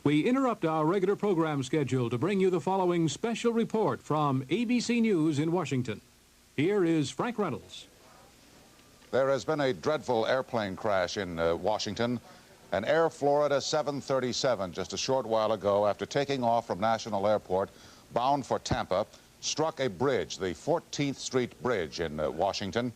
We interrupt our regular program schedule to bring you the following special report from ABC News in Washington. Here is Frank Reynolds. There has been a dreadful airplane crash in Washington. An Air Florida 737 just a short while ago, after taking off from National Airport bound for Tampa, struck a bridge, the 14th Street Bridge in Washington.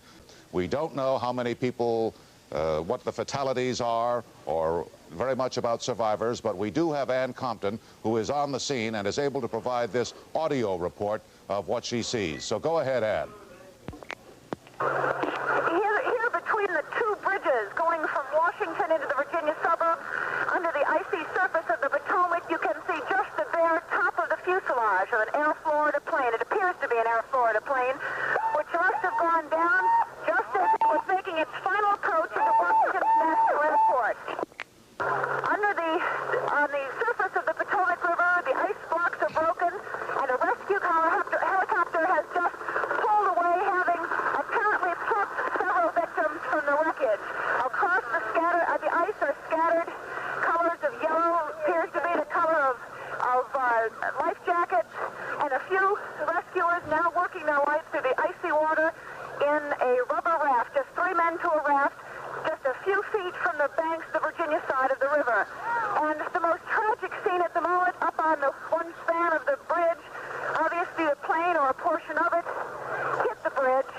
We don't know how many people, what the fatalities are, or very much about survivors, but we do have Ann Compton, who is on the scene and is able to provide this audio report of what she sees. So go ahead, Ann. Here between the two bridges going from Washington into the Virginia suburbs, under the icy surface of the Potomac, you can see just the bare top of the fuselage of an Air Florida plane. It appears to be an Air Florida plane, which must have gone down just as it was making its final approach into Washington's National Airport. On the surface of the Potomac River, the ice blocks are broken, and a rescue helicopter has just pulled away, having apparently plucked several victims from the wreckage. Across the ice are scattered colors of yellow, appears to be the color of life jackets, and a few rescuers now working their way through the icy water in a rubber raft, just 3 men to a raft, just a few feet from the banks, the Virginia side of the river. And the most tragic scene at the moment, up on the one span of the bridge, obviously a plane or a portion of it hit the bridge.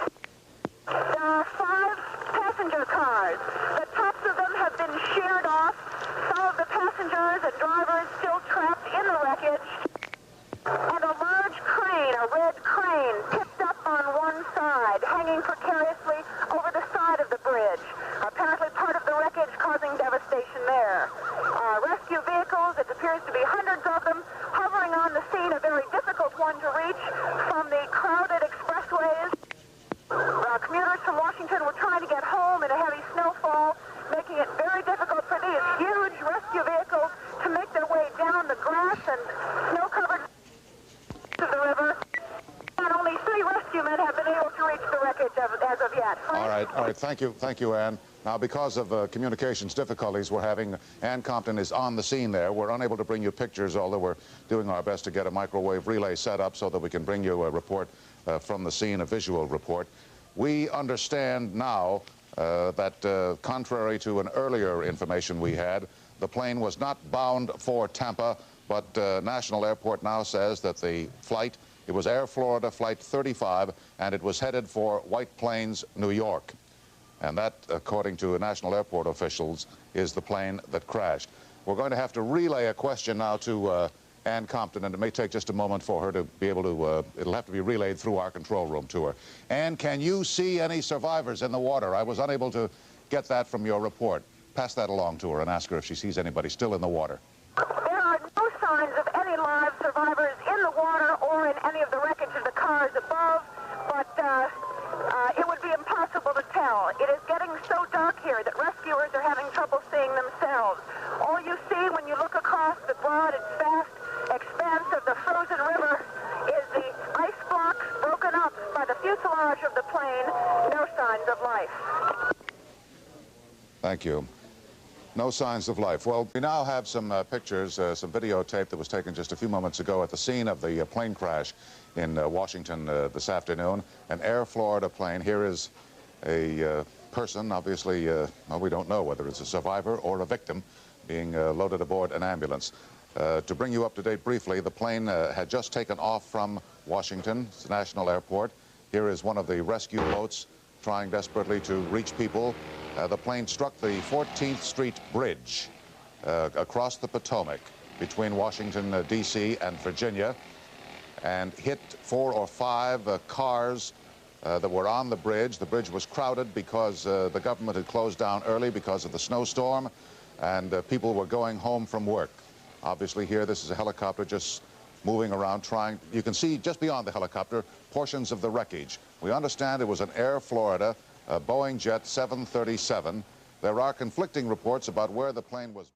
There are 5 passenger cars. The tops of them have been sheared off. Some of the passengers and drivers still trapped in the wreckage. And a large crane, a red crane, tipped up on one side, hanging precariously over the side of the bridge. Apparently part of the wreckage causing devastation there. Rescue vehicles, it appears to be hundreds of them, hovering on the scene, a very difficult one to reach from the crowded expressways. Commuters from Washington were trying to get home in a heavy snowfall, making it very difficult for these huge rescue vehicles to make their way down the grass and snow-covered to the river. And only 3 rescue men have been able to reach the wreckage as of yet. All right, thank you, Ann. Now, because of communications difficulties we're having, Ann Compton is on the scene there. We're unable to bring you pictures, although we're doing our best to get a microwave relay set up so that we can bring you a report from the scene, a visual report. We understand now that contrary to an earlier information we had, the plane was not bound for Tampa, but National Airport now says that the flight, it was Air Florida Flight 35, and it was headed for White Plains, New York. And that, according to National Airport officials, is the plane that crashed. We're going to have to relay a question now to Ann Compton, and it may take just a moment for her to be able to, it'll have to be relayed through our control room to her. Ann, can you see any survivors in the water? I was unable to get that from your report. Pass that along to her and ask her if she sees anybody still in the water. There are no signs of any live survivors in the water or in any of the wreckage of the cars above, but it would be impossible to tell. It is getting so dark here that rescuers are having trouble seeing themselves. All you see when you look across the broad and vast expanse of the frozen river is the ice blocks broken up by the fuselage of the plane. No signs of life. Thank you. No signs of life. Well, we now have some pictures, some videotape that was taken just a few moments ago at the scene of the plane crash in Washington this afternoon. An Air Florida plane. Here is a person, obviously, well, we don't know whether it's a survivor or a victim, being loaded aboard an ambulance. To bring you up to date briefly, the plane had just taken off from Washington National Airport. Here is one of the rescue boats trying desperately to reach people. The plane struck the 14th Street Bridge across the Potomac between Washington, D.C. and Virginia, and hit 4 or 5 cars that were on the bridge. The bridge was crowded because the government had closed down early because of the snowstorm, and people were going home from work. Obviously here, this is a helicopter just moving around trying. You can see just beyond the helicopter portions of the wreckage. We understand it was an Air Florida Boeing Jet 737. There are conflicting reports about where the plane was.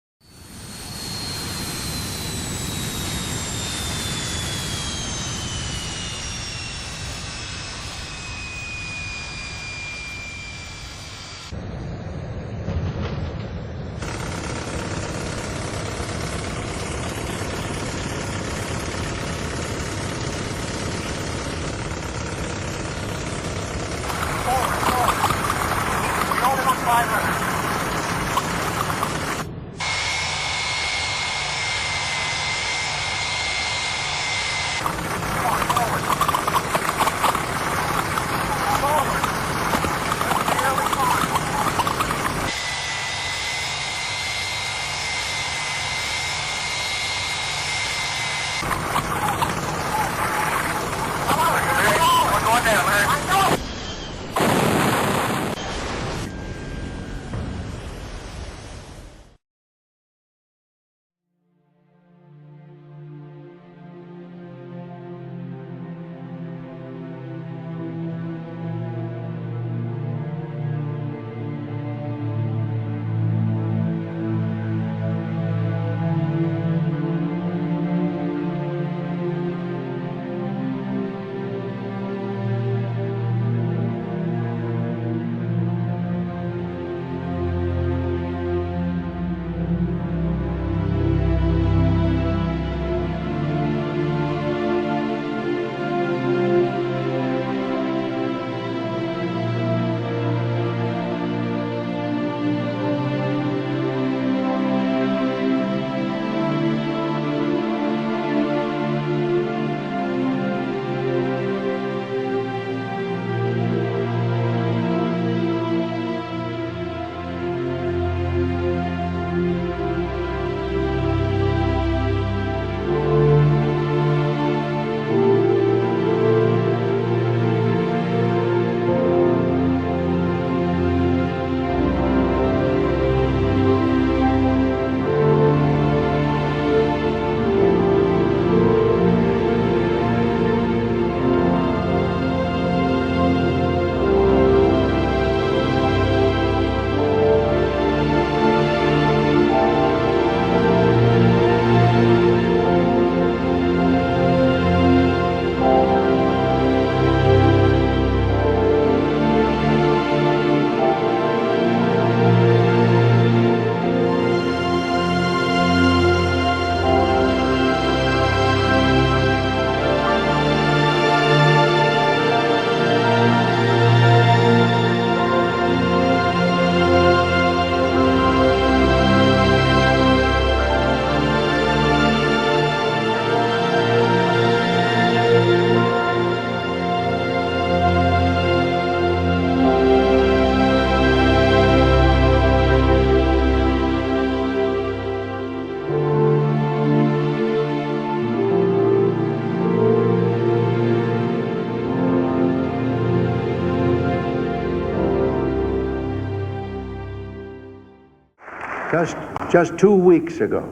Just 2 weeks ago,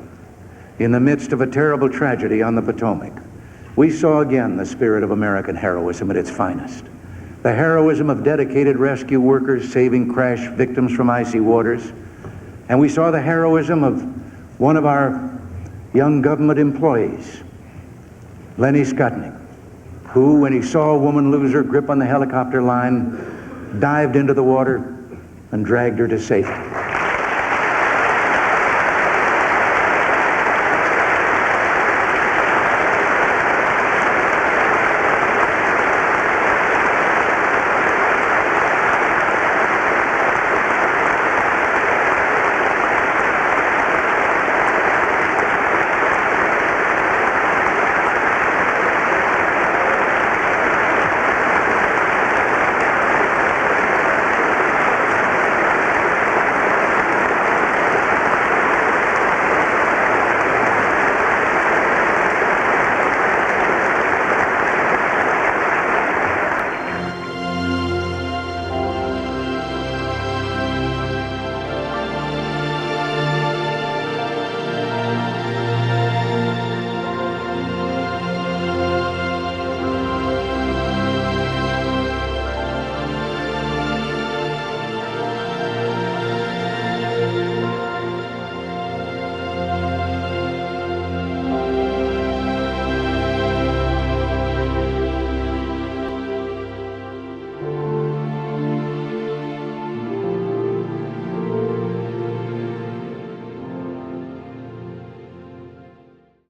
in the midst of a terrible tragedy on the Potomac, we saw again the spirit of American heroism at its finest. The heroism of dedicated rescue workers saving crash victims from icy waters. And we saw the heroism of one of our young government employees, Lenny Skutnik, who, when he saw a woman lose her grip on the helicopter line, dived into the water and dragged her to safety.